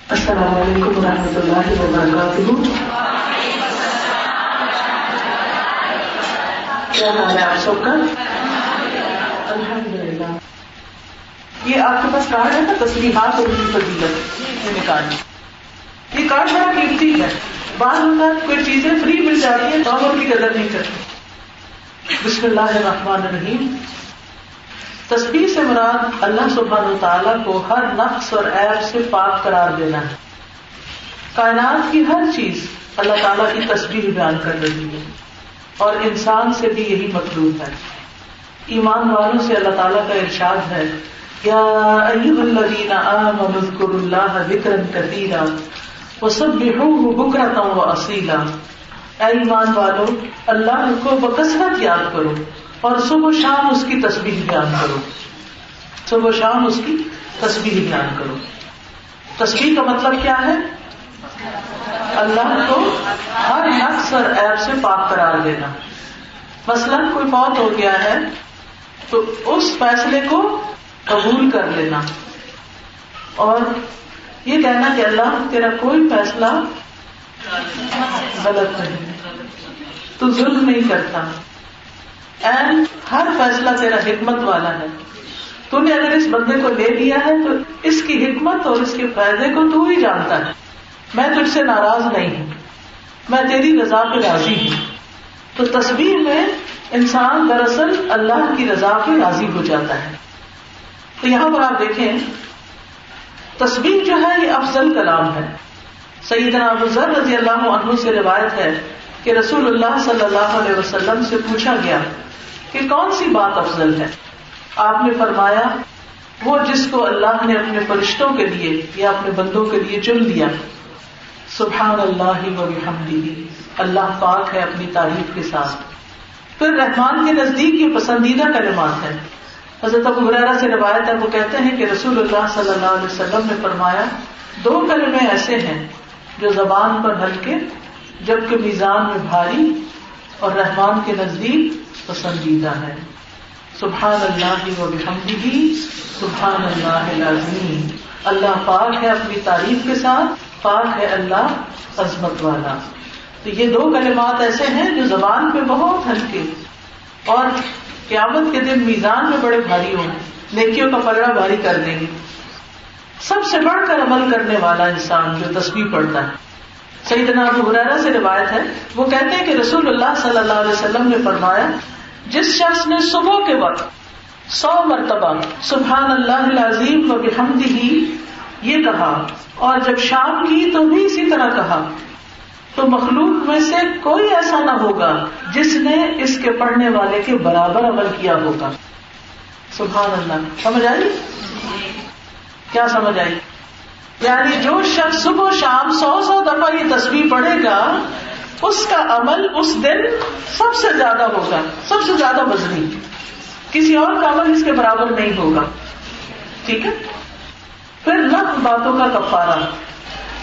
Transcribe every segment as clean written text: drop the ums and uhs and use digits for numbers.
السلام علیکم ورحمۃ اللہ وبرکاتہ. کیا حال ہے آپ سب کا؟ الحمدللہ. یہ آپ کے پاس کارڈ ہے نا، تسبیحات اور ان کی فضیلت، یہ نکالیں. یہ کارڈ بڑا قیمتی ہے. بعض اوقات کوئی چیزیں فری مل جاتی ہیں تو ہم ان کی قدر نہیں کرتے. بسم اللہ الرحمن الرحیم. تسبیح سے مراد اللہ سبحانہ وتعالیٰ کو ہر نقص اور عیب سے پاک قرار دینا ہے. کائنات کی ہر چیز اللہ تعالیٰ کی تسبیح بیان کر رہی ہے اور انسان سے بھی یہی مطلوب ہے. ایمان والوں سے اللہ تعالیٰ کا ارشاد ہے، یا ایھا الذین آمنوا اذکروا اللہ ذکرا کثیرا وسبحوہ بکرۃ واصیلا. اے ایمان والو، اللہ کو بکثرت یاد کرو اور صبح و شام اس کی تسبیح بیان کرو. صبح و شام اس کی تسبیح بیان کرو. تسبیح کا مطلب کیا ہے؟ اللہ کو ہر نقص اور عیب سے پاک قرار دینا. مثلا کوئی موت ہو گیا ہے تو اس فیصلے کو قبول کر لینا اور یہ کہنا کہ اللہ تیرا کوئی فیصلہ غلط نہیں، تو ظلم نہیں کرتا، این ہر فیصلہ تیرا حکمت والا ہے. تو نے اگر اس بندے کو لے لیا ہے تو اس کی حکمت اور اس کے فائدے کو تو ہی جانتا ہے. میں تجھ سے ناراض نہیں ہوں، میں تیری رضا پہ راضی ہوں. تو تسبیح میں انسان دراصل اللہ کی رضا پہ راضی ہو جاتا ہے. تو یہاں پر آپ دیکھیں تسبیح جو ہے یہ افضل کلام ہے. سیدنا ابو ذر رضی اللہ عنہ سے روایت ہے کہ رسول اللہ صلی اللہ علیہ وسلم سے پوچھا گیا کہ کون سی بات افضل ہے. آپ نے فرمایا، وہ جس کو اللہ نے اپنے فرشتوں کے لیے یا اپنے بندوں کے لیے چن لیا. سبحان اللہ وبحمدہ، اللہ پاک ہے اپنی تعریف کے ساتھ. پھر رحمان کے نزدیک یہ پسندیدہ کلمات ہیں. حضرت ابو ہریرہ سے روایت ہے، وہ کہتے ہیں کہ رسول اللہ صلی اللہ علیہ وسلم نے فرمایا، دو کلمے ایسے ہیں جو زبان پر ہلکے جبکہ میزان میں بھاری اور رحمان کے نزدیک پسندیدہ ہے. سبحان اللہ وبحمدہ سبحان اللہ العظیم. اللہ پاک ہے اپنی تعریف کے ساتھ، پاک ہے اللہ عظمت والا. تو یہ دو کلمات ایسے ہیں جو زبان پہ بہت ہلکے اور قیامت کے دن میزان میں بڑے بھاری ہوں، نیکیوں کا پلڑا بھاری کر دیں گے. سب سے بڑھ کر عمل کرنے والا انسان جو تسبیح پڑھتا ہے. سیدنا ابو ہریرہ سے روایت ہے، وہ کہتے ہیں کہ رسول اللہ صلی اللہ علیہ وسلم نے فرمایا، جس شخص نے صبح کے وقت 100 مرتبہ سبحان اللہ العظیم وبحمدہ یہ کہا اور جب شام کی تو بھی اسی طرح کہا، تو مخلوق میں سے کوئی ایسا نہ ہوگا جس نے اس کے پڑھنے والے کے برابر عمل کیا ہوگا. سبحان اللہ. سمجھ آئی؟ کیا سمجھ آئی؟ یعنی جو شخص صبح شام 100 دفعہ یہ تسبیح پڑھے گا اس کا عمل اس دن سب سے زیادہ ہوگا، سب سے زیادہ وزنی. کسی اور کا عمل اس کے برابر نہیں ہوگا. ٹھیک ہے. پھر لفظ باتوں کا کفارہ.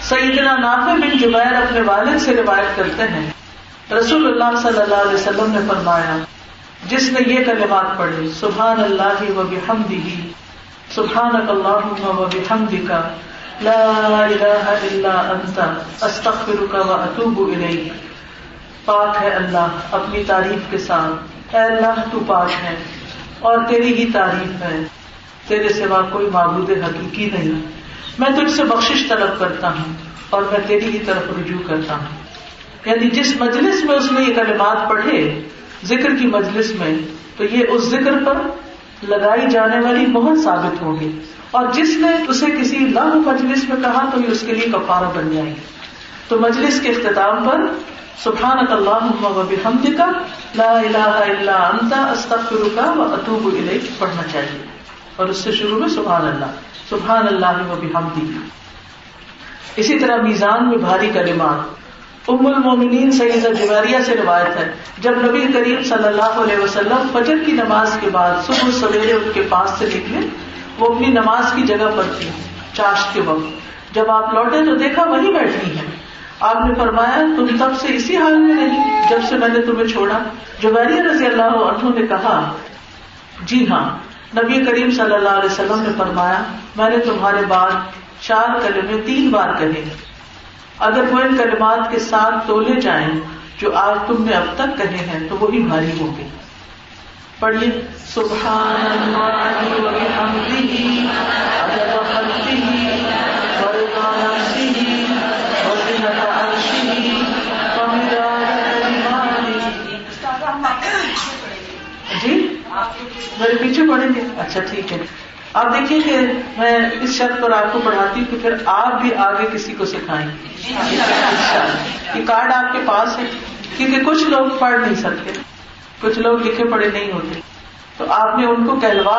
سیدنا نافع بن جبیر اپنے والد سے روایت کرتے ہیں، رسول اللہ صلی اللہ علیہ وسلم نے فرمایا، جس نے یہ کلمات پڑھے، سبحان اللہ وبحمدہ سبحانک اللہم وبحمدک لا الہ الا انت استغفرک واتوب الیک. پاک ہے اللہ اپنی تعریف کے ساتھ، اے اللہ تو پاک ہے اور تیری ہی تعریف ہے، تیرے سوا کوئی معبود حقیقی نہیں، میں تجھ سے بخشش طلب کرتا ہوں اور میں تیری ہی طرف رجوع کرتا ہوں. یعنی جس مجلس میں اس نے یہ کلمات پڑھے، ذکر کی مجلس میں، تو یہ اس ذکر پر لگائی جانے والی مہر ثابت ہوگی، اور جس نے اسے کسی لغو مجلس میں کہا تو یہ اس کے لیے کفارہ بن جائے گی. تو مجلس کے اختتام پر سبحانک اللہم وبحمدک لا الہ الا انت استغفرک واتوب الیک پڑھنا چاہیے، اور اس سے شروع میں سبحان اللہ وبحمدہ. اسی طرح میزان میں بھاری کلمات. ام المومنین سیدہ جویریہ سے روایت ہے، جب نبی کریم صلی اللہ علیہ وسلم فجر کی نماز کے بعد صبح سویرے ان کے پاس سے نکلے، وہ اپنی نماز کی جگہ پر تھی چاشت کے وقت. جب آپ لوٹے تو دیکھا وہیں بیٹھی ہیں. آپ نے فرمایا، تم تب سے اسی حال میں نہیں جب سے میں نے تمہیں چھوڑا؟ جویریہ رضی اللہ عنہ نے کہا، جی ہاں. نبی کریم صلی اللہ علیہ وسلم نے فرمایا، میں نے تمہارے بعد 4 کلمے 3 بار کہیں. اگر وہ ان کلمات کے ساتھ تولے جائیں جو آج تم نے اب تک کہے ہیں تو وہی بھاری ہوں گے. پڑھیے سبحان اللہ و بحمدہ عدد خلقہ ورضا نفسہ وزنۃ عرشہ ومداد کلماتہ. جی میرے پیچھے پڑھیں گے؟ اچھا ٹھیک ہے. آپ دیکھیے کہ میں اس شرط پر آپ کو پڑھاتی ہوں کہ پھر آپ بھی آگے کسی کو سکھائیں. یہ کارڈ آپ کے پاس ہے کیونکہ کچھ لوگ پڑھ نہیں سکتے, کچھ لوگ لکھے پڑھے نہیں ہوتے, تو آپ نے ان کو کہلوا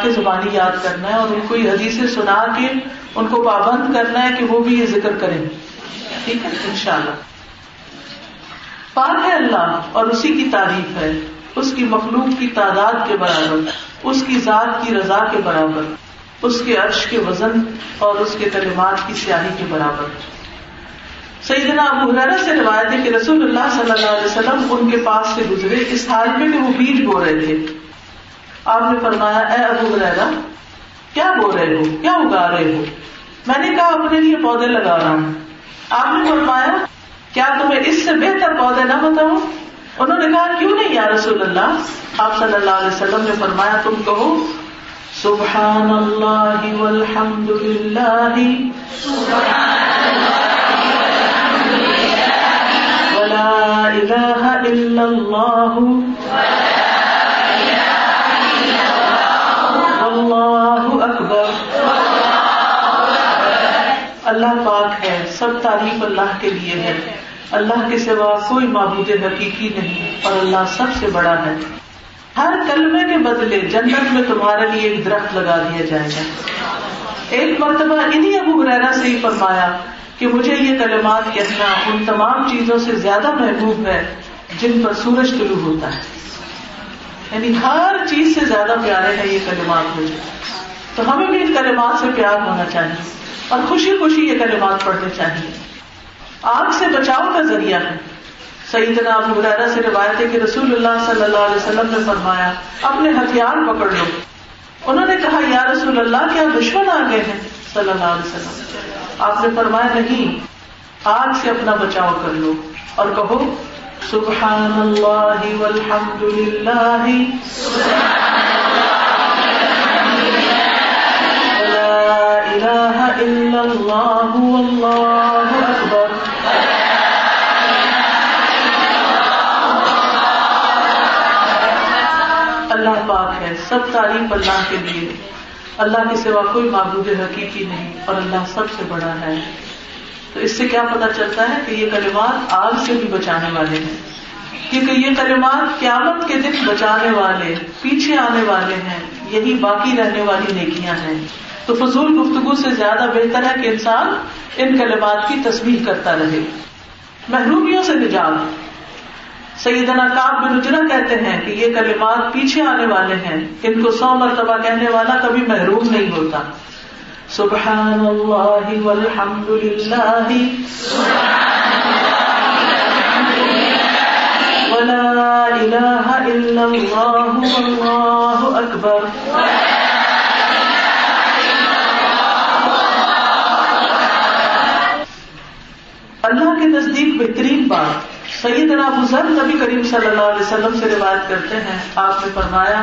کے زبانی یاد کرنا ہے اور ان کو یہ حدیثیں سنا کے ان کو پابند کرنا ہے کہ وہ بھی یہ ذکر کریں. ٹھیک ہے انشاءاللہ. پاک ہے اللہ اور اسی کی تعریف ہے, اس کی مخلوق کی تعداد کے برابر, اس کی ذات کی رضا کے برابر, اس کے عرش کے وزن اور اس کے کلمات کی سیاہی کے برابر. سیدنا ابو ہریرہ سے روایت ہے کہ رسول اللہ صلی اللہ علیہ وسلم ان کے پاس سے گزرے اس حال میں کہ وہ بیج بو رہے تھے. آپ نے فرمایا اے ابو ہریرہ کیا بو رہے ہو, کیا اگا رہے ہو؟ میں نے کہا اپنے لیے پودے لگا رہا ہوں. آپ نے فرمایا کیا تمہیں اس سے بہتر پودے نہ بتاؤں؟ انہوں نے کہا کیوں نہیں یا رسول اللہ. آپ صلی اللہ علیہ وسلم نے فرمایا تم کہو سبحان اللہ والحمد للہ ولا الہ الا اللہ واللہ اکبر. اللہ پاک ہے, سب تعریف اللہ کے لیے ہے, اللہ کے سوا کوئی معبود حقیقی نہیں اور اللہ سب سے بڑا ہے. ہر کلمے کے بدلے جنت میں تمہارے لیے ایک درخت لگا دیا جائے گا. ایک مرتبہ انہی ابو ہریرہ سے ہی فرمایا کہ مجھے یہ کلمات کہنا ان تمام چیزوں سے زیادہ محبوب ہے جن پر سورج طلوع ہوتا ہے. یعنی ہر چیز سے زیادہ پیارے ہیں یہ کلمات مجھے. تو ہمیں بھی ان کلمات سے پیار ہونا چاہیے اور خوشی خوشی یہ کلمات پڑھنے چاہیے. آگ سے بچاؤ کا ذریعہ ہے. سیدنا ابو ہریرہ سے روایت ہے کہ رسول اللہ صلی اللہ علیہ وسلم نے فرمایا اپنے ہتھیار پکڑ لو. انہوں نے کہا یا رسول اللہ کیا دشمن آ گئے ہیں صلی اللہ علیہ وسلم؟ آپ نے فرمایا نہیں, آگ سے اپنا بچاؤ کر لو اور کہو سبحان اللہ والحمد للہ ولا الہ الا اللہ واللہ اکبر. اللہ پاک ہے, سب تعریف اللہ کے لیے, اللہ کے سوا کوئی معبود حقیقی نہیں اور اللہ سب سے بڑا ہے. تو اس سے کیا پتہ چلتا ہے کہ یہ کلمات آگ سے بھی بچانے والے ہیں, کیونکہ یہ کلمات قیامت کے دن بچانے والے, پیچھے آنے والے ہیں, یہی باقی رہنے والی نیکیاں ہیں. تو فضول گفتگو سے زیادہ بہتر ہے کہ انسان ان کلمات کی تسبیح کرتا رہے. محرومیوں سے نجات. سیدنا کعب بن عجرہ کہتے ہیں کہ یہ کلمات پیچھے آنے والے ہیں, ان کو 100 مرتبہ کہنے والا کبھی محروم نہیں ہوتا. سبحان اللہ والحمد للہ ولا الہ الا اللہ واللہ اکبر. اللہ کے نزدیک بہترین بات. سیدنا ابو ذر نبی کریم صلی اللہ علیہ وسلم سے روایت کرتے ہیں, آپ نے فرمایا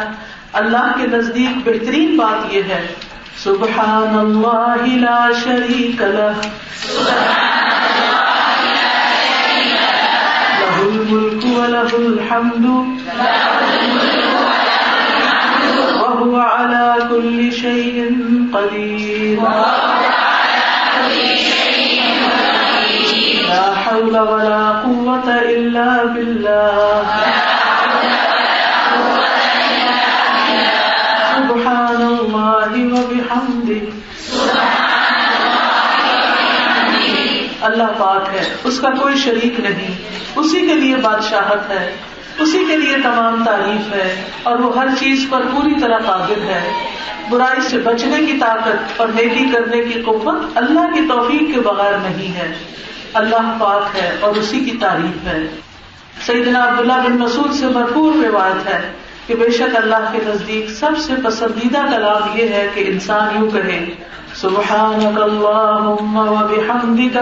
اللہ کے نزدیک بہترین بات یہ ہے سبحان اللہ لا شریک لہ لہ الملک ولہ الحمد وہو علی کل شیء قدیر لا حول ولا قوة الا باللہ سبحان اللہ وبحمدہ. اللہ پاک ہے, اس کا کوئی شریک نہیں, اسی کے لیے بادشاہت ہے, اسی کے لیے تمام تعریف ہے اور وہ ہر چیز پر پوری طرح قادر ہے. برائی سے بچنے کی طاقت اور نیکی کرنے کی قوت اللہ کی توفیق کے بغیر نہیں ہے. اللہ پاک ہے اور اسی کی تعریف ہے. سیدنا عبداللہ بن مسعود سے بھرپور روایت ہے کہ بے شک اللہ کے نزدیک سب سے پسندیدہ کلام یہ ہے کہ انسان یوں کہے سبحانك اللهم وبحمدك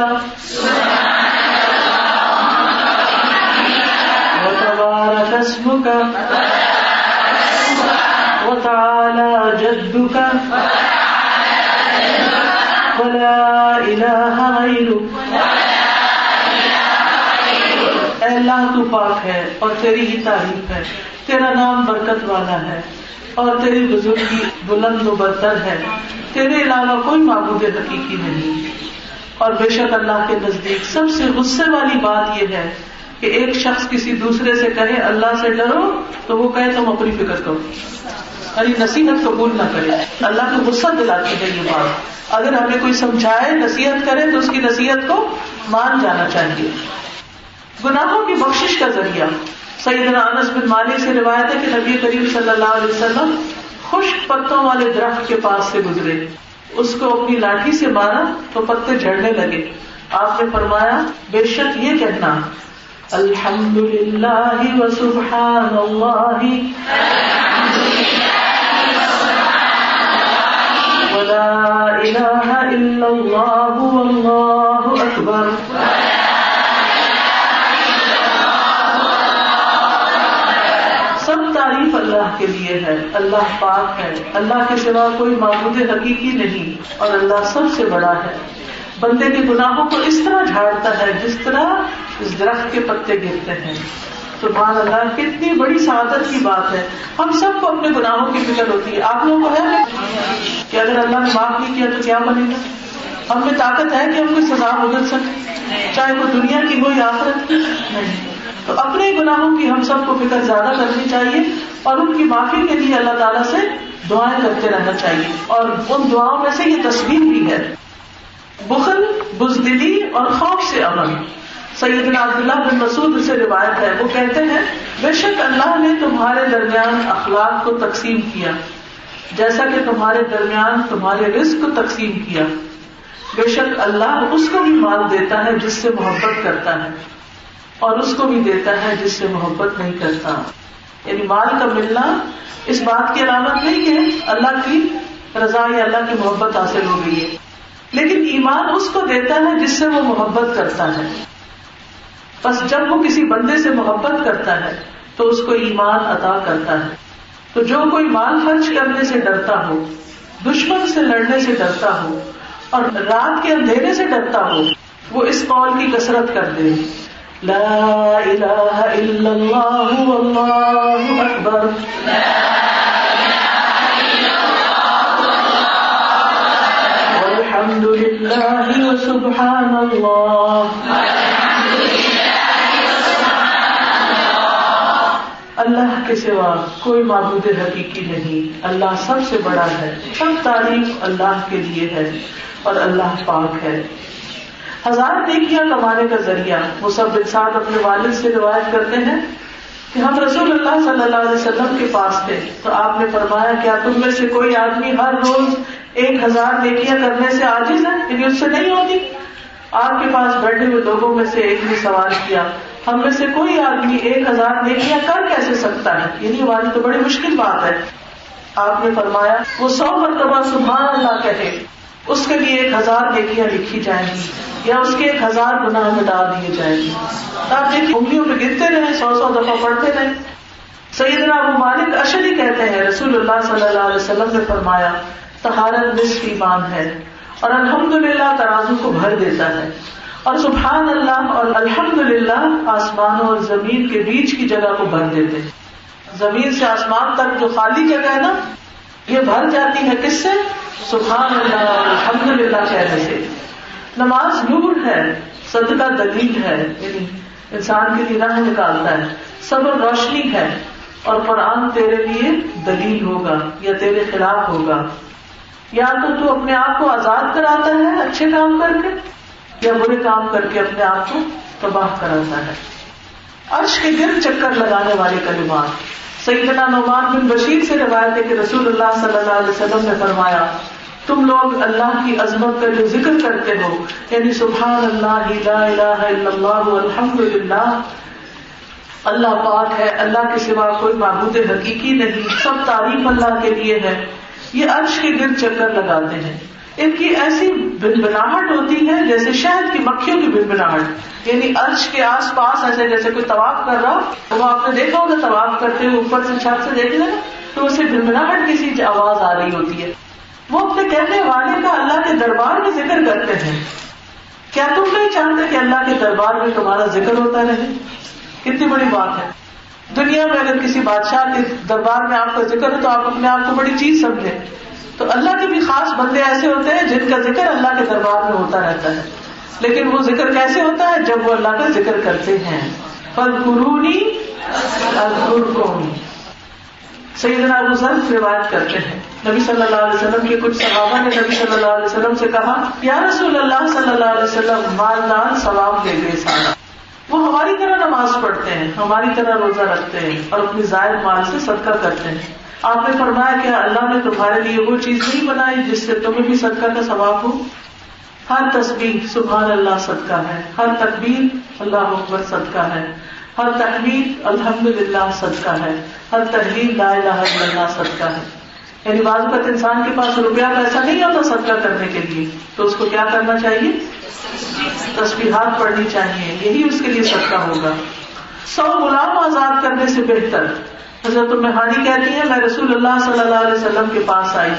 وتبارك اسمك وتعالى جدك ولا إله غيرك. اے اللہ تو پاک ہے اور تیری ہی تعریف ہے، تیرا نام برکت والا ہے اور تیری بزرگی بلند و برتر ہے، تیرے علاوہ کوئی معبود حقیقی نہیں. اور بے شک اللہ کے نزدیک سب سے غصے والی بات یہ ہے کہ ایک شخص کسی دوسرے سے کہے اللہ سے ڈرو تو وہ کہے تم اپنی فکر کرو، یعنی نصیحت قبول نہ کرے. اللہ کو غصہ دلاتی ہے یہ بات. اگر ہمیں کوئی سمجھائے نصیحت کرے تو اس کی نصیحت کو مان جانا چاہیے. گناہوں کی بخشش کا ذریعہ. سیدنا انس بن مالک سے روایت ہے کہ نبی کریم صلی اللہ علیہ وسلم خشک پتوں والے درخت کے پاس سے گزرے، اس کو اپنی لاٹھی سے مارا تو پتے جھڑنے لگے. آپ نے فرمایا بے شک یہ کہنا الحمدللہ وسبحان اللہ ولا الہ الا اللہ واللہ اکبر. سب تعریف اللہ کے لیے ہے، اللہ پاک ہے، اللہ کے سوا کوئی معبود حقیقی نہیں اور اللہ سب سے بڑا ہے. بندے کے گناہوں کو اس طرح جھاڑتا ہے جس طرح اس درخت کے پتے گرتے ہیں. سبحان اللہ، کتنی بڑی سعادت کی بات ہے. ہم سب کو اپنے گناہوں کی فکر ہوتی ہے. آپ لوگوں کو ہے کہ اگر اللہ نے معاف نہیں کیا تو کیا بنے گا؟ ہم میں طاقت ہے کہ ہم کوئی سزا بھگت سکیں، چاہے وہ دنیا کی ہو یا آخرت کی؟ نہیں. تو اپنے گناہوں کی ہم سب کو فکر زیادہ کرنی چاہیے اور ان کی معافی کے لیے اللہ تعالیٰ سے دعائیں کرتے رہنا چاہیے. اور ان دعاؤں میں سے یہ تصویر بھی ہے، بخل، بزدلی اور خوف سے امن. سیدنا عبداللہ بن مسعود سے روایت ہے، وہ کہتے ہیں بے شک اللہ نے تمہارے درمیان اخلاق کو تقسیم کیا جیسا کہ تمہارے درمیان تمہارے رزق کو تقسیم کیا. بے شک اللہ اس کو بھی مال دیتا ہے جس سے محبت کرتا ہے اور اس کو بھی دیتا ہے جس سے محبت نہیں کرتا. یعنی مال کا ملنا اس بات کی علامت نہیں کہ اللہ کی رضا یا اللہ کی محبت حاصل ہو گئی ہے، لیکن ایمان اس کو دیتا ہے جس سے وہ محبت کرتا ہے. بس جب وہ کسی بندے سے محبت کرتا ہے تو اس کو ایمان عطا کرتا ہے. تو جو کوئی مال خرچ کرنے سے ڈرتا ہو، دشمن سے لڑنے سے ڈرتا ہو اور رات کے اندھیرے سے ڈرتا ہو، وہ اس قول کی کثرت کر دے لا الہ الا اللہ واللہ اکبر. والحمد للہ وسبحان اللہ. اللہ کے سوا کوئی معبود حقیقی نہیں، اللہ سب سے بڑا ہے. سب تعریف اللہ کے لیے ہے اور اللہ پاک ہے. 1000 نیکیاں کمانے کا ذریعہ. مصعب بن سعد اپنے والد سے روایت کرتے ہیں کہ ہم رسول اللہ صلی اللہ علیہ وسلم کے پاس تھے تو آپ نے فرمایا کیا تم میں سے کوئی آدمی ہر روز 1000 نیکیاں کرنے سے عاجز ہے، یعنی اس سے نہیں ہوتی؟ آپ کے پاس بیٹھے ہوئے لوگوں میں سے ایک نے سوال کیا ہم میں سے کوئی آدمی 1000 نیکیاں کر کیسے سکتا ہے؟ یعنی ہماری تو بڑی مشکل بات ہے. آپ نے فرمایا وہ 100 مرتبہ سبحان اللہ کہے، اس کے لیے 1000 نیکیاں لکھی جائیں گی یا اس کے 1000 گناہ مٹا دیے جائیں گے. آپ دیکھیے انگلیوں پہ گرتے رہے، 100 دفعہ پڑھتے رہے. سیدنا ابو مالک اشعری کہتے ہیں رسول اللہ صلی اللہ علیہ وسلم نے فرمایا طہارت نصف ایمان ہے اور الحمدللہ ترازو کو بھر دیتا ہے اور سبحان اللہ اور الحمدللہ آسمانوں اور زمین کے بیچ کی جگہ کو بھر دیتے ہیں. زمین سے آسمان تک جو خالی جگہ ہے نا یہ بھر جاتی ہے کس سے؟ سبحان اللہ اور الحمدللہ کہنے سے. نماز نور ہے، صدقہ دلیل ہے، یعنی انسان کے لیے راہ نکالتا ہے. صبر روشنی ہے اور قرآن تیرے لیے دلیل ہوگا یا تیرے خلاف ہوگا. یا تو اپنے آپ کو آزاد کراتا ہے اچھے کام کر کے یا برے کام کر کے اپنے آپ کو تباہ کراتا ہے. عرش کے گرد چکر لگانے والے کلمات. سیدنا نعمان بن بشیر سے روایت ہے کہ رسول اللہ صلی اللہ علیہ وسلم نے فرمایا تم لوگ اللہ کی عظمت کا جو ذکر کرتے ہو یعنی سبحان اللہ لا الہ الا اللہ والحمدللہ، اللہ پاک ہے، اللہ کے سوا کوئی معبود حقیقی نہیں، سب تعریف اللہ کے لیے ہے، یہ عرش کے گرد چکر لگاتے ہیں. ان کی ایسی بنبناہٹ ہوتی ہے جیسے شہد کی مکھیوں کی بنبناہٹ، یعنی عرش کے آس پاس ایسے جیسے کوئی طواف کر رہا تو وہ آپ نے دیکھا ہوگا طواف کرتے ہوئے اوپر سے چھت سے دیکھ لیں تو اسے بنبناہٹ کسی آواز آ رہی ہوتی ہے. وہ اپنے کہنے والے کا اللہ کے دربار میں ذکر کرتے ہیں. کیا تم نہیں چاہتے کہ اللہ کے دربار میں تمہارا ذکر ہوتا رہے؟ کتنی بڑی بات ہے. دنیا میں اگر کسی بادشاہ کے دربار میں آپ کا ذکر ہے تو آپ اپنے آپ کو بڑی چیز سمجھیں. تو اللہ کے بھی خاص بندے ایسے ہوتے ہیں جن کا ذکر اللہ کے دربار میں ہوتا رہتا ہے. لیکن وہ ذکر کیسے ہوتا ہے؟ جب وہ اللہ کا ذکر کرتے ہیں. فاذکرونی اذکرکم. سیدنا ابو ذر روایت کرتے ہیں نبی صلی اللہ علیہ وسلم کے کچھ صحابہ نے نبی صلی اللہ علیہ وسلم سے کہا یا رسول اللہ صلی اللہ علیہ وسلم مالدار ثواب دے دے سارا. وہ ہماری طرح نماز پڑھتے ہیں، ہماری طرح روزہ رکھتے ہیں اور اپنی زائد مال سے صدقہ کرتے ہیں. آپ نے فرمایا کہ اللہ نے تمہارے لیے وہ چیز نہیں بنائی جس سے تمہیں بھی صدقہ کا ثواب ہو؟ ہر تسبیح سبحان اللہ صدقہ ہے، ہر تکبیر اللہ اکبر صدقہ ہے، ہر تحمید الحمدللہ صدقہ ہے، ہر تحلیل لا الہ الا اللہ صدقہ ہے. یعنی بعض وقت انسان کے پاس روپیہ پیسہ نہیں ہوتا صدقہ کرنے کے لیے تو اس کو کیا کرنا چاہیے؟ تسبیحات پڑھنی چاہیے، یہی اس کے لیے صدقہ ہوگا. 100 غلام آزاد کرنے سے بہتر. حضرت ام ہانی کہتی ہیں میں رسول اللہ صلی اللہ علیہ وسلم کے پاس آئی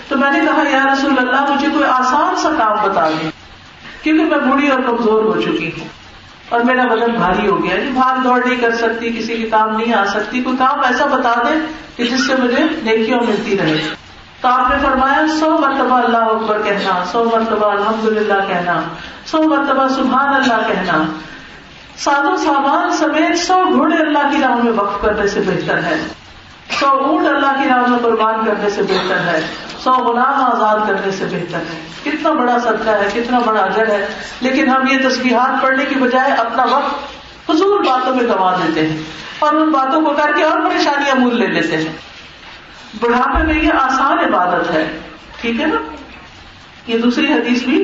تو میں نے کہا یا رسول اللہ مجھے کوئی آسان سا کام بتا دیں کیونکہ میں بوڑھی اور کمزور ہو چکی ہوں اور میرا بدن بھاری ہو گیا ہے، بھاگ دوڑ نہیں کر سکتی، کسی کے کام نہیں آ سکتی، کوئی کام ایسا بتا دیں کہ جس سے مجھے نیکیاں ملتی رہے. تو آپ نے فرمایا 100 مرتبہ اللہ اکبر کہنا، 100 مرتبہ الحمدللہ کہنا، 100 مرتبہ سبحان اللہ کہنا. ساز و سامان سمیت 100 گھوڑے اللہ کی راہ میں وقف کرنے سے بہتر ہے، 100 اونٹ اللہ کی راہ میں قربان کرنے سے بہتر ہے، 100 غلام آزاد کرنے سے بہتر ہے. کتنا بڑا صدقہ ہے، کتنا بڑا اجر ہے. لیکن ہم یہ تسبیحات پڑھنے کی بجائے اپنا وقت فضول باتوں میں گنوا دیتے ہیں اور ان باتوں کو کر کے اور پریشانیاں مول لے لیتے ہیں. بڑھاپے میں یہ آسان عبادت ہے، ٹھیک ہے نا. یہ دوسری حدیث بھی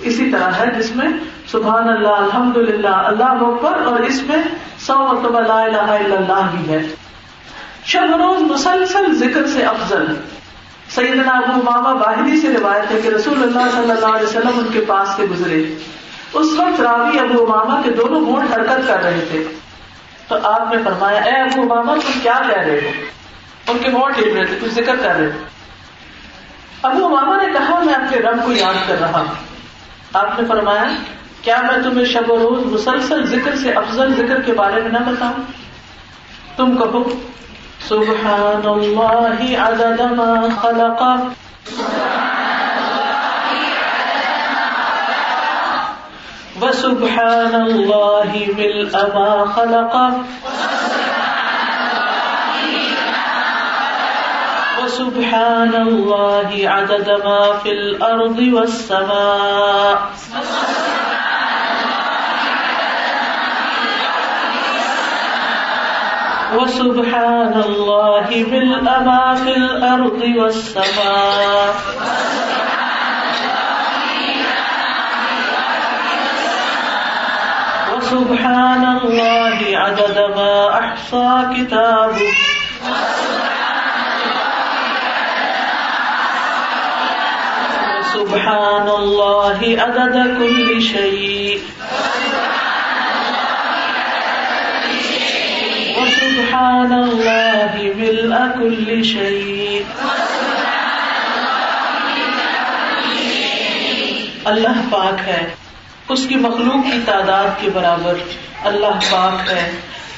اسی طرح ہے جس میں سبحان اللہ الحمدللہ اللہ اکبر اور اس میں 100 مرتبہ لا الہ الا اللہ بھی ہے. شب روز مسلسل ذکر سے افضل. سیدنا ابو امامہ باہلی سے روایت ہے کہ رسول اللہ صلی اللہ علیہ وسلم ان کے پاس سے گزرے. اس وقت راوی ابو امامہ کے دونوں ہونٹ حرکت کر رہے تھے تو آپ نے فرمایا اے ابو امامہ تم کیا کہہ رہے ہو؟ ان کے ہونٹ ہل رہے تھے، کچھ ذکر کر رہے تھے. ابو امامہ نے کہا میں اپنے رب کو یاد کر رہا ہوں. آپ نے فرمایا کیا میں تمہیں شب و روز مسلسل ذکر سے افضل ذکر کے بارے میں نہ بتاؤں؟ تم کہو سبحان اللہ عدد ما خلق وسبحان اللہ ملء ما خلق وسبحان اللہ عدد ما فی الارض والسماء وسبحان اللہ ملء ما فی الارض والسماء وسبحان اللہ عدد ما احصى کتابہ سبحان اللہ عدد کل شیء وسبحان اللہ ملء کل شیء. اللہ پاک ہے، اس کی مخلوق کی تعداد کے برابر اللہ پاک ہے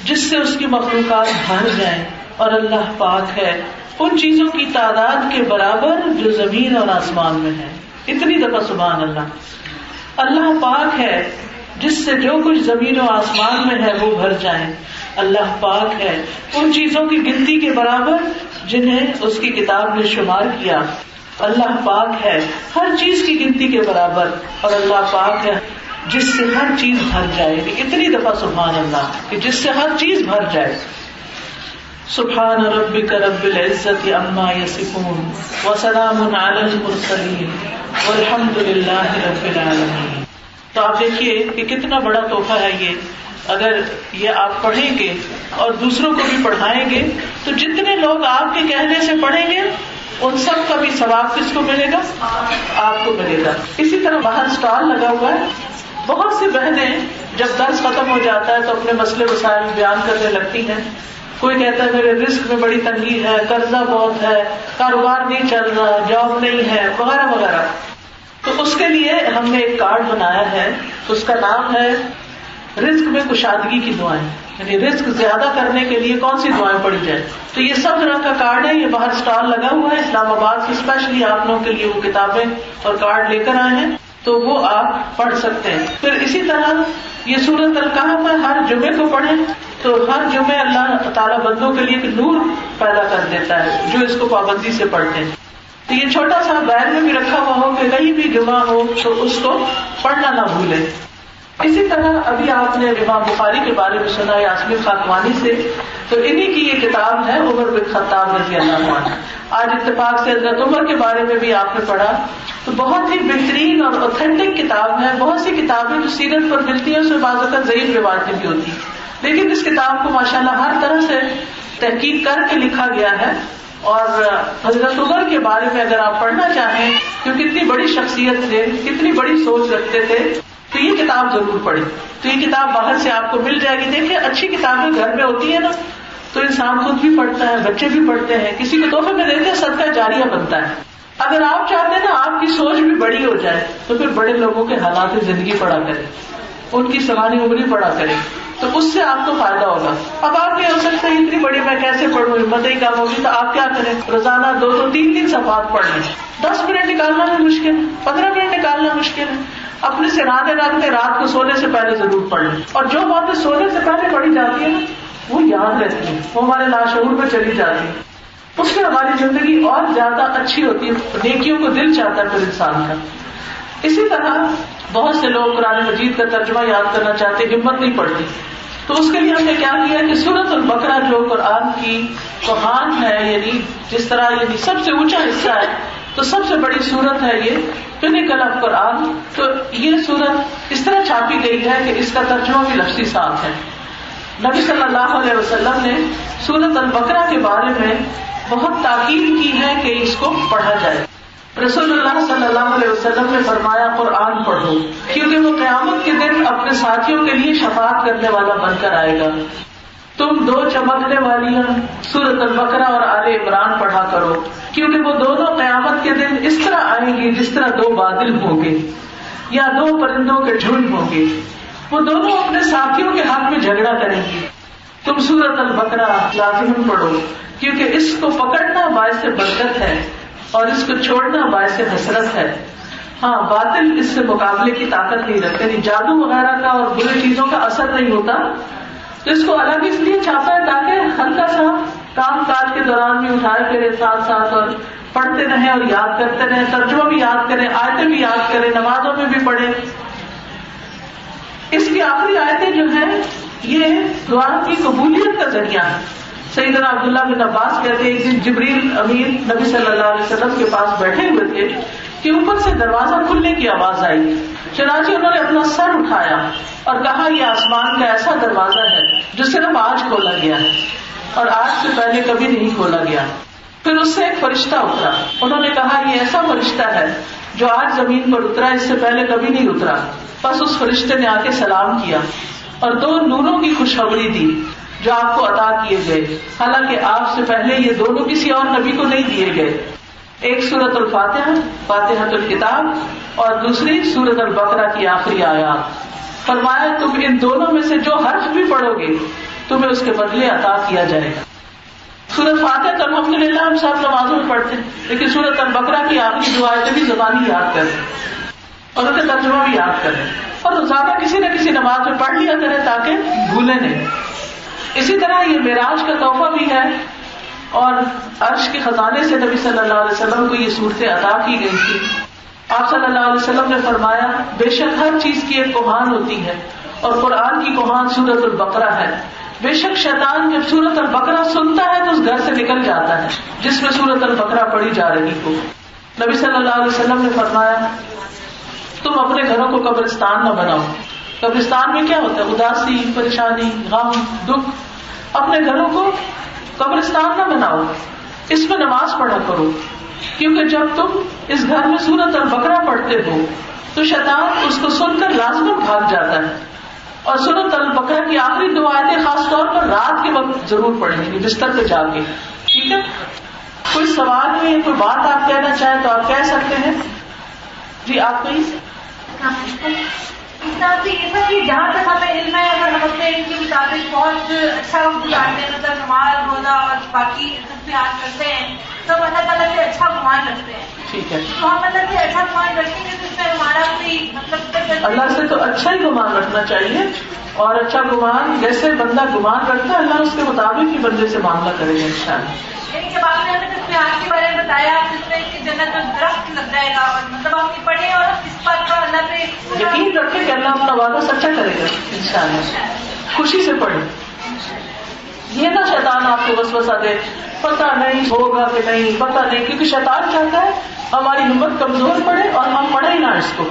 جس سے اس کی مخلوقات بھر جائیں، اور اللہ پاک ہے ان چیزوں کی تعداد کے برابر جو زمین اور آسمان میں ہے. اتنی دفعہ سبحان اللہ. اللہ پاک ہے جس سے جو کچھ زمین و آسمان میں ہے وہ بھر جائیں. اللہ پاک ہے ان چیزوں کی گنتی کے برابر جنہیں اس کی کتاب نے شمار کیا. اللہ پاک ہے ہر چیز کی گنتی کے برابر، اور اللہ پاک ہے جس سے ہر چیز بھر جائے. اتنی دفعہ سبحان اللہ کہ جس سے ہر چیز بھر جائے. سبحان ربک رب العزت عما یصفون وسلام علی المرسلین والحمد للہ رب العالمین. تو آپ دیکھیے کہ کتنا بڑا تحفہ ہے یہ. اگر یہ آپ پڑھیں گے اور دوسروں کو بھی پڑھائیں گے تو جتنے لوگ آپ کے کہنے سے پڑھیں گے ان سب کا بھی ثواب کس کو ملے گا؟ آپ کو ملے گا. اسی طرح باہر اسٹال لگا ہوا ہے. بہت سی بہنیں جب درس ختم ہو جاتا ہے تو اپنے مسئلے مسائل بیان کرنے لگتی ہیں. کوئی کہتا ہے میرے رزق میں بڑی تنگی ہے, قرضہ بہت ہے, کاروبار نہیں چل رہا, جاب نہیں ہے, وغیرہ وغیرہ. تو اس کے لیے ہم نے ایک کارڈ بنایا ہے, اس کا نام ہے رزق میں کشادگی کی دعائیں. یعنی رزق زیادہ کرنے کے لیے کون سی دعائیں پڑھی جائیں. تو یہ سب طرح کا کارڈ ہے. یہ باہر اسٹال لگا ہوا ہے اسلام آباد سے, اسپیشلی آپ لوگوں کے لیے وہ کتابیں اور کارڈ لے کر آئے ہیں, تو وہ آپ پڑھ سکتے ہیں. پھر اسی طرح یہ سورۃ الکہف ہے, ہر جمعے کو پڑھیں تو ہر جمعے اللہ تعالیٰ بندوں کے لیے ایک نور پیدا کر دیتا ہے جو اس کو پابندی سے پڑھتے ہیں. تو یہ چھوٹا سا بیگ میں بھی رکھا ہوا ہو کہ کہیں بھی جمعہ ہو تو اس کو پڑھنا نہ بھولیں. اسی طرح ابھی آپ نے امام بخاری کے بارے میں سنا یاسمین خاکوانی سے, تو انہی کی یہ کتاب ہے عمر بن خطاب رضی اللہ عنہ. آج اتفاق سے حضرت عمر کے بارے میں بھی آپ نے پڑھا, تو بہت ہی بہترین اور اوتھینٹک کتاب ہے. بہت سی کتابیں جو سیرت پر ملتی ہیں اس میں بعض اوقات ضعیف روایتیں بھی ہوتی ہیں, لیکن اس کتاب کو ماشاءاللہ ہر طرح سے تحقیق کر کے لکھا گیا ہے. اور حضرت عمر کے بارے میں اگر آپ پڑھنا چاہیں کہ کتنی بڑی شخصیت تھے, کتنی بڑی سوچ رکھتے تھے, تو یہ کتاب ضرور پڑھیں. تو یہ کتاب باہر سے آپ کو مل جائے گی. دیکھیں اچھی کتابیں گھر میں ہوتی ہیں نا, تو انسان خود بھی پڑھتا ہے, بچے بھی پڑھتے ہیں, کسی کو تحفے میں دیتے ہیں, صدقہ جاریہ بنتا ہے. اگر آپ چاہتے ہیں نا آپ کی سوچ بھی بڑی ہو جائے تو پھر بڑے لوگوں کے حالات زندگی پڑھا کریں, ان کی سوانی عمری پڑھا کریں, تو اس سے آپ کو فائدہ ہوگا. اب آپ یہ ہو سکتا ہے اتنی بڑی میں کیسے پڑھوں, ہمت ہی کم ہوگی, تو آپ کیا کریں, روزانہ 2-3 صفحات پڑھ لیں. 10 منٹ نکالنا بھی مشکل, 15 منٹ نکالنا مشکل ہے. اپنے سرانے رکھتے رات کو سونے سے پہلے ضرور پڑھ لیں. اور جو باتیں سونے سے پہلے پڑھی جاتی ہیں وہ یاد رہتی ہیں, وہ ہمارے لاشعور میں چلی جاتی ہیں, اس سے ہماری زندگی اور زیادہ اچھی ہوتی ہے, نیکیوں کو دل چاہتا ہے پھر انسان کا. اسی طرح بہت سے لوگ قرآن مجید کا ترجمہ یاد کرنا چاہتے, ہمت نہیں پڑتی, تو اس کے لیے ہم نے کیا کیا کہ سورۃ البقرہ جو قرآن کی کوہان ہے, یعنی جس طرح یعنی سب سے اونچا حصہ ہے, تو سب سے بڑی سورت ہے یہ پنیکل آف قرآن. تو یہ سورت اس طرح چھاپی گئی ہے کہ اس کا ترجمہ بھی لفظی ساتھ ہے. نبی صلی اللہ علیہ وسلم نے سورۃ البقرہ کے بارے میں بہت تاکید کی ہے کہ اس کو پڑھا جائے. رسول اللہ صلی اللہ علیہ وسلم نے فرمایا قرآن پڑھو کیونکہ وہ قیامت کے دن اپنے ساتھیوں کے لیے شفاعت کرنے والا بن کر آئے گا. تم 2 چمکنے والی سورۃ البقرہ اور آل عمران پڑھا کرو کیونکہ وہ دونوں قیامت کے دن اس طرح آئیں گی جس طرح 2 بادل ہوں گے یا 2 پرندوں کے جھنڈ ہوں گے. وہ دونوں اپنے ساتھیوں کے حق میں جھگڑا کریں گے. تم سورۃ البقرہ لازم پڑھو کیونکہ اس کو پکڑنا باعث برکت ہے اور اس کو چھوڑنا باعث حسرت ہے. ہاں باطل اس سے مقابلے کی طاقت نہیں رکھتے, یعنی جادو وغیرہ کا اور بری چیزوں کا اثر نہیں ہوتا, تو اس کو الگ اس لیے چھاپا ہے تاکہ ہلکا سا کام کاج کے دوران بھی اٹھائے پھرے ساتھ ساتھ اور پڑھتے رہیں اور یاد کرتے رہیں, ترجمہ بھی یاد کریں, آیتیں بھی یاد کریں, نمازوں میں بھی پڑھیں. اس کی آخری آیتیں جو ہیں یہ دعا کی قبولیت کا ذریعہ ہے. سیدنا عبداللہ بن عباس کہتے ہیں ایک دن جبریل امین نبی صلی اللہ علیہ وسلم کے پاس بیٹھے ہوئے تھے کہ اوپر سے دروازہ کھلنے کی آواز آئی. چنانچہ انہوں نے اپنا سر اٹھایا اور کہا یہ آسمان کا ایسا دروازہ ہے جو صرف آج کھولا گیا ہے اور آج سے پہلے کبھی نہیں کھولا گیا. پھر اس سے ایک فرشتہ اترا. انہوں نے کہا یہ ایسا فرشتہ ہے جو آج زمین پر اترا, اس سے پہلے کبھی نہیں اترا. بس اس فرشتے نے آ کے سلام کیا اور 2 نوروں کی خوشخبری دی جو آپ کو عطا کیے گئے, حالانکہ آپ سے پہلے یہ دونوں کسی اور نبی کو نہیں دیے گئے. ایک سورۃ الفاتحہ فاتحۃ الکتاب اور دوسری سورۃ البقرہ کی آخری آیات. فرمایا تم ان دونوں میں سے جو حرف بھی پڑھو گے تمہیں اس کے بدلے عطا کیا جائے گا. سورۃ فاتحہ تو الحمدللہ ہم سب نمازوں میں پڑھتے ہیں, لیکن سورۃ البقرہ کی آخری 2 آیتیں بھی زبانی یاد کریں اور ان کا ترجمہ بھی یاد کریں, اور روزانہ کسی نہ کسی نماز میں پڑھ لیا کریں تاکہ بھولیں نہیں. اسی طرح یہ معراج کا تحفہ بھی ہے, اور عرش کے خزانے سے نبی صلی اللہ علیہ وسلم کو یہ صورتیں عطا کی گئی تھی. آپ صلی اللہ علیہ وسلم نے فرمایا بے شک ہر چیز کی ایک کوہان ہوتی ہے اور قرآن کی کوہان سورۃ البقرہ ہے. بے شک شیطان جب سورۃ البقرہ سنتا ہے تو اس گھر سے نکل جاتا ہے جس میں سورۃ البقرہ پڑھی جا رہی ہو. نبی صلی اللہ علیہ وسلم نے فرمایا تم اپنے گھروں کو قبرستان نہ بناؤ. قبرستان میں کیا ہوتا ہے, اداسی, پریشانی, غم, دکھ. اپنے گھروں کو قبرستان نہ بناؤ, اس میں نماز پڑھا کرو. کیونکہ جب تم اس گھر میں سورۃ البقرہ پڑھتے ہو تو شیطان اس کو سن کر لازماً بھاگ جاتا ہے. اور سورۃ البقرہ کی آخری 2 آیتیں خاص طور پر رات کے وقت ضرور پڑھیں گے بستر پہ جا کے. ٹھیک ہے؟ کوئی سوال میں کوئی بات آپ کہنا چاہیں تو آپ کہہ سکتے ہیں. جی آپ کو جہاں تک ہمیں علم ہے اگر ہم اپنے علم کے مطابق بہت اچھا وقت گزارتے ہیں, مطلب نماز روزہ اور باقی اختیار کرتے ہیں تو ہم اللہ تعالیٰ سے اچھا گمان رکھتے ہیں. ٹھیک ہے, تو ہم اللہ سے اچھا گمان رکھیں گے تو اس میں ہمارا کوئی مطلب اللہ سے تو اچھا ہی گمان رکھنا چاہیے. اور اچھا گمان جیسے بندہ گمان کرتا ہے اللہ اس کے مطابق ہی بندے سے معاملہ کرے گا انشاءاللہ. لیکن جب آپ نے ہمیں تصویرات کے بارے میں بتایا جس میں کہ جنت میں درخت لگ جائے گا اور مطلب آپ نے پڑھے اور اس بات کا اللہ پہ یقین رکھے کہ اللہ اپنا وعدہ سچا کرے گا انشاءاللہ. خوشی سے پڑھے, یہ نہ شیطان آپ کو وسوسہ دے پتہ نہیں ہوگا کہ نہیں, پتہ نہیں, کیونکہ شیطان چاہتا ہے ہماری ہمت کمزور پڑے اور ہم پڑھے ہی نہ اس کو.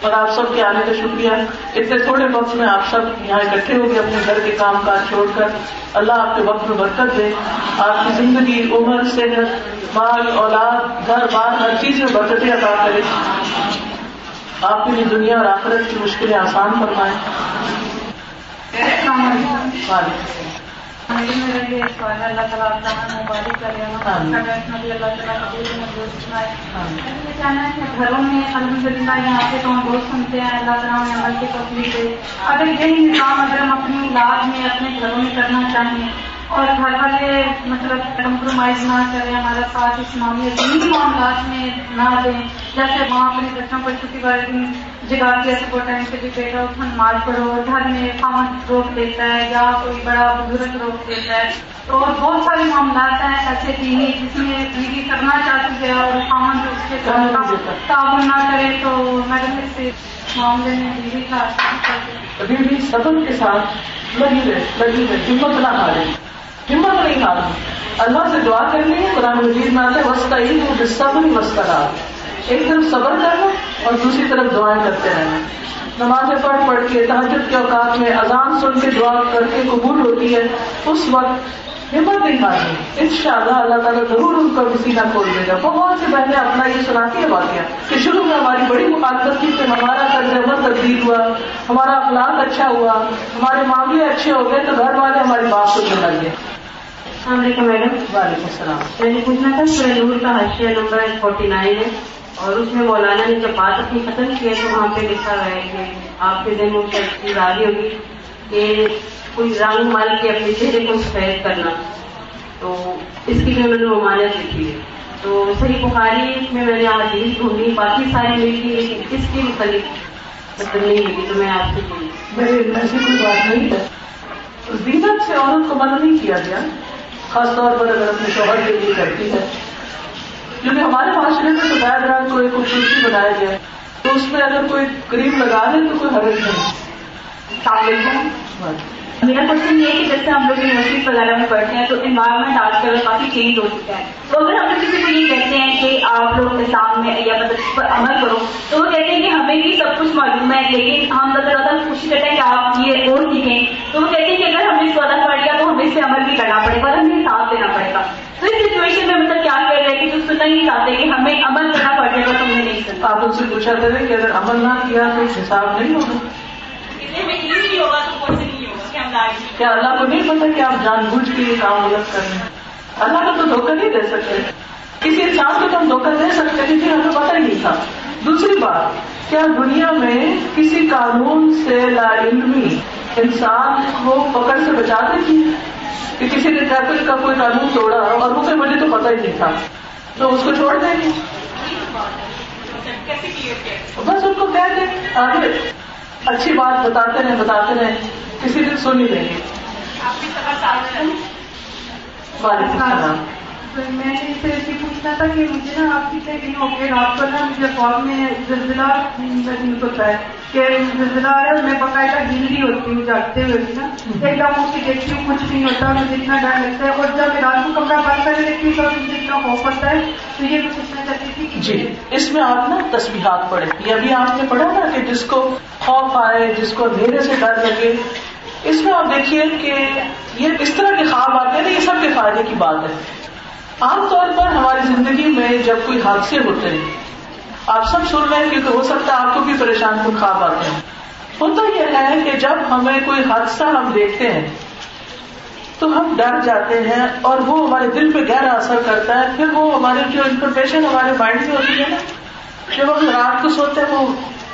اور آپ سب کے آنے کا شکریہ. اتنے تھوڑے وقت میں آپ سب یہاں اکٹھے ہو گئے اپنے گھر کے کام کاج چھوڑ کر. اللہ آپ کے وقت میں برکت دے, آپ کی زندگی, عمر, صحت, مال, اولاد, گھر بار ہر چیز میں برکتیں عطا کرے. آپ کی دنیا اور آخرت کی مشکلیں آسان فرمائیں. میرا یہ سوال ہے, اللہ تعالیٰ مبارک کرے اللہ تعالیٰ مجھے کہنا ہے کہ گھروں میں الحمدللہ یہاں پہ تو ہم بہت سنتے ہیں اللہ تعالیٰ میں عمل کی توفیق دے. اگر یہی نظام اگر ہم اپنی اولاد میں اپنے گھروں میں کرنا چاہیں اور گھر والے مطلب کمپرومائز نہ کریں, ہمارا ساتھ اس معاملے دینی معاملات میں نہ دیں, جیسے وہاں اپنے بچوں کو چھٹی والے دن جگہ کے ایسے ٹائم پہ جو بیٹا اٹھا نماز پڑھو, گھر میں خامد روک دیتا ہے یا کوئی بڑا بزرگ روک دیتا ہے. تو بہت سارے معاملات ہیں ایسے دینی جس میں بیوی کرنا چاہتی ہے اور خامد اس کے تعاون نہ کرے, تو میں اس معاملے میں بیوی کا ابھی بھی صبر کے ساتھ لگی رہے, ہمت نہ ہارے, ہمت نہیں ہارنا. اللہ سے دعا کرنی ہے. قرآن مجید میں آتا ہے وَاسْتَعِينُوا بِالصَّبْرِ وَالصَّلَاةِ, ایک طرف صبر کرنا اور دوسری طرف دعائیں کرتے رہنا. نمازیں پڑھ کے تہجد کے اوقات میں اذان سن کے دعا کر کے قبول ہوتی ہے, اس وقت ہمت نہیں ہارنی. انشاءاللہ اللہ تعالیٰ ضرور ان کا سینہ کھول دے گا. بہت سے بہنیں اپنا یہ سناتی ہے واقعہ کہ شروع میں ہماری بڑی مخالفت تھی کہ ہمارا طرز عمل تبدیل ہوا, ہمارا اخلاق اچھا ہوا, ہمارے معاملے اچھے ہو گئے, تو گھر والے ہماری بات کو سن لگے. السلام علیکم میڈم. وعلیکم السلام. میں نے پوچھنا تھا سورہ نور کا حاشیہ نمبر 49 ہے اور اس میں مولانا نے جب بات اپنی ختم کی ہے تو وہاں پہ لکھا ہوا ہے کہ آپ کے ذہن میں چیز آ رہی ہوگی کہ کوئی رنگ مال کے اپنے چہرے کو سفید کرنا, تو اس کی میں نے ممانعت لکھی ہے. تو صحیح بخاری میں نے حدیث ڈھونڈی, باقی ساری ملی لیکن اس کی مختلف مطلب نہیں ملی, تو میں آپ سے بولی میرے ایسی کوئی بات نہیں ہے. زینت سے عورت کو منع نہیں کیا گیا, خاص طور پر اگر اپنے شوہر کے لیے کرتی ہے, کیونکہ ہمارے معاشرے میں سفید رنگ کو ایک خوبصورتی بنایا گیا ہے, تو اس میں اگر کوئی کریم لگا لے تو کوئی حرج نہیں. میرا کوشچن یہ ہے کہ جیسے ہم لوگ یونیورسٹیز وغیرہ میں پڑھتے ہیں تو انوائرمنٹ آج کل کافی چینج ہو چکا ہے. تو اگر ہم لوگ کسی کو یہ کہتے ہیں کہ آپ لوگ نظام میں یا مطلب اس پر عمل کرو, تو وہ کہتے ہیں کہ ہمیں بھی سب کچھ معلوم ہے لیکن ہم زیادہ کوشش کرتے ہیں کہ آپ یہ اور سیکھیں. تو وہ کہتے ہیں کہ اگر ہم نے اس وعدہ پڑھ لیا تو ہمیں اس سے عمل بھی کرنا پڑے گا, ہمیں حساب دینا پڑے گا. تو اس سچویشن میں مطلب کیا کہہ رہے ہیں کہ جو سننا نہیں چاہتے کہ ہمیں عمل کرنا پڑے گا, تو ہمیں نہیں سننا. آپ ان سے پوچھا کریں کہ اگر عمل نہ کیا تو حساب نہیں ہوگا. کیا اللہ کو نہیں پتا کہ آپ جان بوجھ کے یہ کام غلط کر رہے ہیں؟ اللہ کو تو دھوکہ نہیں دے سکتے. کسی انسان کو تو ہم دھوکہ دے سکتے کیونکہ ہمیں پتہ ہی نہیں تھا. دوسری بات, کیا دنیا میں کسی قانون سے لا علمی انسان کو پکڑ سے بچاتے تھی کہ کسی نے ٹریفک کا کوئی قانون توڑا اور مجھے تو پتہ ہی نہیں تھا, تو اس کو چھوڑ دیں گے؟ بس ان کو کہہ دیں آگے اچھی بات بتاتے رہے, کسی دن سن ہی لیں گے. وعلیکم السلام. میں نے اس سے یہ پوچھنا تھا کہ مجھے نا آپ کی دن ہو گئے رات کو نا مجھے فارم میں زلزلہ محسوس ہوتا ہے کہ زلزلہ آ رہا ہے, میں باقاعدہ ہل رہی ہوتی ہوں جاگتے ہوئے بھی نا, ایک دم اس کی دیکھتی ہوں کچھ نہیں ہوتا, مجھے اتنا ڈر لگتا ہے. اور جب میں رات کو کمرہ بند کرنے لگتی ہوں تو مجھے اتنا خوف ہوتا ہے. تو یہ میں پوچھنا چاہتی تھی جی, اس میں آپ نا تسبیحات پڑھیں. یہ ابھی آپ نے پڑھا نا کہ جس کو خوف آئے, جس کو اندھیرے سے ڈر لگے, اس میں آپ دیکھیے کہ یہ اس طرح کے خواب آتے ہیں نا, یہ سب کے فائدے کی بات ہے. عام طور پر ہماری زندگی میں جب کوئی حادثے ہوتے ہیں، آپ سب سن رہے ہیں کیونکہ ہو سکتا ہے آپ کو بھی پریشان کن خواب آتے ہیں. ہوتا یہ ہے کہ جب ہمیں کوئی حادثہ ہم دیکھتے ہیں تو ہم ڈر جاتے ہیں اور وہ ہمارے دل پہ گہرا اثر کرتا ہے. پھر وہ ہماری جو انفارمیشن ہمارے مائنڈ میں ہوتی ہے نا، جب ہم رات کو سوتے ہیں وہ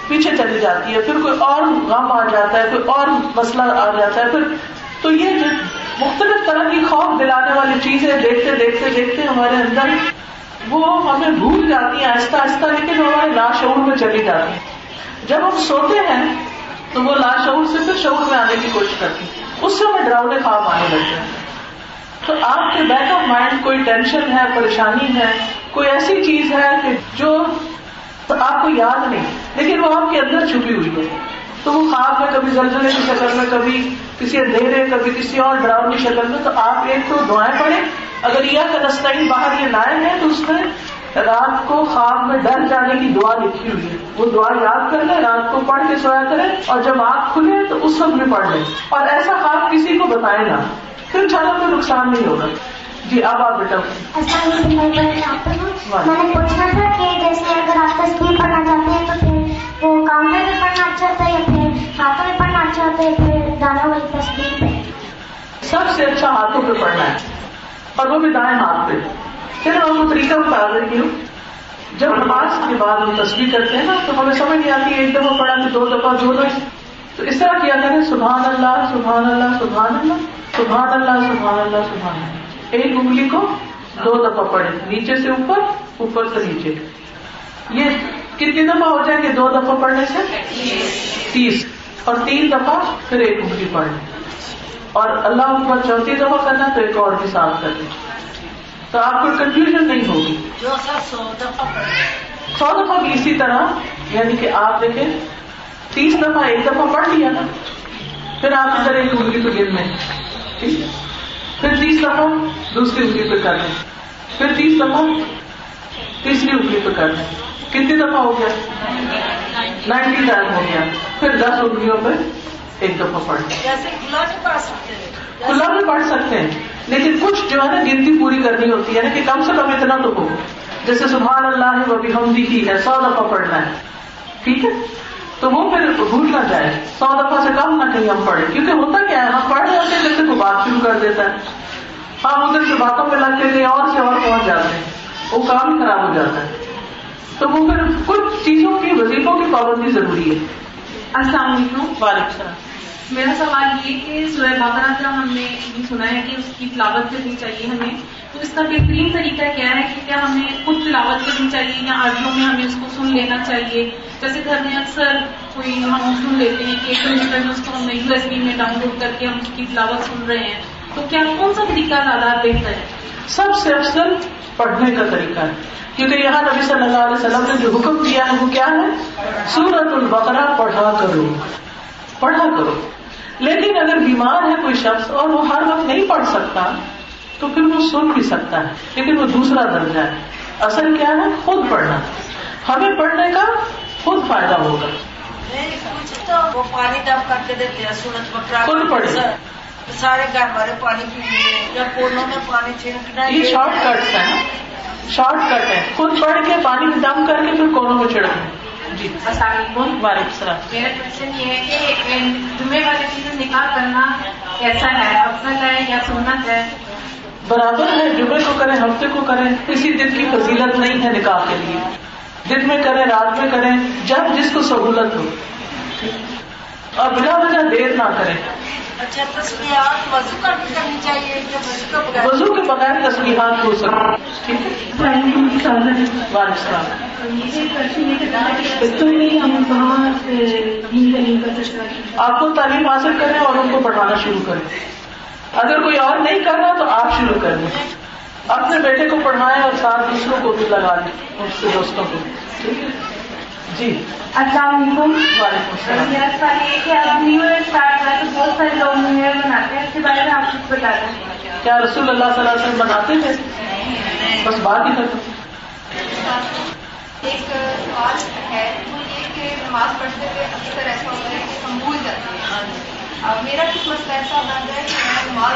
پیچھے چلی جاتی ہے، پھر کوئی اور غم آ جاتا ہے، کوئی اور مسئلہ آ جاتا ہے. پھر تو یہ جو مختلف طرح کی خوف دلانے والی چیزیں دیکھتے دیکھتے دیکھتے ہمارے اندر وہ ہمیں بھول جاتی ہیں آہستہ آہستہ، لیکن ہمارے لاشعور میں چلی جاتی ہیں. جب ہم سوتے ہیں تو وہ لاشعور سے پھر شعور میں آنے کی کوشش کرتی ہیں، اس سے ہمیں ڈراؤنے خواب آنے لگتے ہیں. تو آپ کے بیک آف مائنڈ کوئی ٹینشن ہے، پریشانی ہے، کوئی ایسی چیز ہے کہ جو آپ کو یاد نہیں لیکن وہ آپ کے اندر چھپی ہوئی ہے، تو وہ خواب میں کبھی زلزلے کی شکل میں، کبھی کسی اندھیرے، کبھی کسی اور ڈراؤنی شکل میں. تو آپ ایک تو دعائیں پڑھیں. اگر یہ نستعین باہر یہ لائے ہیں تو اس میں رات کو خواب میں ڈر جانے کی دعا لکھی ہوئی ہے، وہ دعا یاد کر لیں، رات کو پڑھ کے سویا کریں، اور جب آنکھ کھلے تو اس وقت بھی پڑھ لیں. اور ایسا خواب کسی کو بتائیں نا، پھر انشاءاللہ کوئی نقصان نہیں ہوگا. جی اب آپ بیٹا. میں نے پوچھنا تھا کہ جیسے اگر آپ تصویر پڑھنا چاہتے ہیں تو پھر وہ کاؤنٹر میں پڑھنا اچھا ہوتا ہے یا پھر ہاتھوں میں پڑھنا اچھا ہوتا ہے، پھر دانا والی تصویر پہ؟ سب سے اچھا ہاتھوں پہ پڑھنا ہے، اور وہ بھی دائیں ہاتھ پہ. پھر ہم کو طریقہ بتا رہی ہوں. جب نماز کے بعد ہم تسبیح کرتے ہیں نا تو ہمیں سمجھ نہیں آتی ایک دفعہ پڑھا کہ 2 دفعہ دونوں. تو اس طرح کیا کریں، سبحان اللہ سبحان اللہ سبحان اللہ سبحان اللہ سبحان اللہ سبحان اللہ. ایک انگلی کو 2 دفعہ پڑھیں، نیچے سے اوپر، اوپر سے نیچے. یہ کتنی دفعہ ہو جائیں گے 2 دفعہ پڑھنے سے؟ 30. اور 3 دفعہ پھر ایک انگلی پڑھیں، اور اللہ اکبر 34 دفعہ کرنا تو ایک اور بھی ساتھ کر دیں. تو آپ کو کنفیوژن نہیں ہوگی. 100 دفعہ بھی اسی طرح، یعنی کہ آپ دیکھیں 30 دفعہ ایک دفعہ پڑھ لیا نا، پھر آپ ادھر ایک انگلی پہ گر لیں، ٹھیک ہے. پھر 30 دفعہ دوسری انگلی پہ کر لیں، پھر 30 دفعہ تیسری انگلی پہ کر لیں. کتنی دفعہ ہو گیا؟ 90 ٹائم ہو گیا. پھر 10 انگلیوں پہ ایک دفعہ پڑھ لیں. کھلا بھی پڑھ سکتے ہیں، لیکن کچھ جو ہے نا گنتی پوری کرنی ہوتی ہے نا کہ کم سے کم اتنا تو ہو. جیسے سبحان اللہ و بحمدہ ہے 100 دفعہ پڑھنا ہے، ٹھیک ہے. تو وہ پھر بھول نہ جائے، 100 دفعہ سے کم نہ کہیں ہم پڑھیں. کیونکہ ہوتا کیا ہے، ہم پڑھ رہے ہوتے ہیں جیسے کوئی بات شروع کر دیتا ہے، ہم ادھر سے باتوں میں لگ کے کہیں اور سے اور پہنچ جاتے ہیں، وہ کام ہی خراب ہو جاتا ہے. تو وہ پھر کچھ چیزوں کی، وظیفوں کی پابندی ضروری ہے. السلام علیکم. وعلیکم السلام. میرا سوال یہ کہ سورہ بقرہ کا ہم نے یہ سنا ہے کہ اس کی تلاوت کرنی چاہیے ہمیں، تو اس کا بہترین طریقہ کیا ہے کہ کیا ہمیں خود تلاوت کرنی چاہیے یا آڈیو میں ہمیں اس کو سن لینا چاہیے؟ جیسے گھر میں اکثر کوئی ہم سن لیتے ہیں کہ 1 کلومیٹر میں اس کو ہم USB میں ڈاؤن لوڈ کر کے ہم اس کی تلاوت سن رہے ہیں، تو کیا کون سا طریقہ زیادہ بہتر ہے؟ سب سے افضل پڑھنے کا طریقہ ہے، کیونکہ یہاں نبی صلی اللہ علیہ وسلم نے جو حکم دیا ہے وہ کیا ہے؟ سورۃ البقرہ پڑھا کرو، پڑھا کرو. لیکن اگر بیمار ہے کوئی شخص اور وہ ہر وقت نہیں پڑھ سکتا تو پھر وہ سن بھی سکتا ہے، لیکن وہ دوسرا درجہ ہے. اصل کیا ہے؟ خود پڑھنا. ہمیں پڑھنے کا خود فائدہ ہوگا. تو وہ پانی ڈب کر کے دیتے ہیں سورۃ بقرہ، خود پڑھے، سارے گھر والے پانی پینے یا کونوں میں پانی چھڑکنا. یہ شارٹ کٹس ہیں، شارٹ کٹ ہے. خود پڑھ کے پانی میں دم کر کے پھر کونوں میں چھڑکنا. جی السلام علیکم. وعلیکم السلام. میرا کوشچن یہ ہے کہ جمعے والی چیزیں نکاح کرنا کیسا ہے، افضل ہے یا سنت ہے؟ برابر ہے، جمعے کو کریں، ہفتے کو کریں، کسی دن کی فضیلت نہیں ہے نکاح کے لیے. دن میں کریں، رات میں کریں، جب جس کو سہولت ہو، اور بلا وجہ دیر نہ کریں. اچھا تسبیحات وضو کر کے کرنی چاہیے کہ وضو کے بغیر؟ وضو کے بغیر تسبیحات ہو سکتی. ٹھیک ہے. وعلیکم السلام. آپ کو تعلیم حاصل کریں اور ان کو پڑھانا شروع کریں. اگر کوئی اور نہیں کر رہا تو آپ شروع کر دیں. اپنے بیٹے کو پڑھائیں اور ساتھ دوسروں کو بھی لگا دیں، اس کے دوستوں کو. ٹھیک ہے جی. السلام علیکم. وعلیکم السلام. میرا سوال یہ کہ اب نیو ایئر اسٹارٹ ہوا تو بہت سارے لوگ نیو ایئر مناتے ہیں، اس کے بارے میں آپ کچھ بتا دیں. کیا رسول اللہ صلی اللہ علیہ وسلم بناتے تھے؟ بس بات ہی کرتے. ایک سوال ہے وہ یہ کہ نماز پڑھتے ہوئے اکثر ایسا ہوتا ہے کہ ہم بھول جاتے ہیں. میرا کچھ مسئلہ ایسا بن رہا ہے کہ میں نماز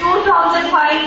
2005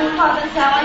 2007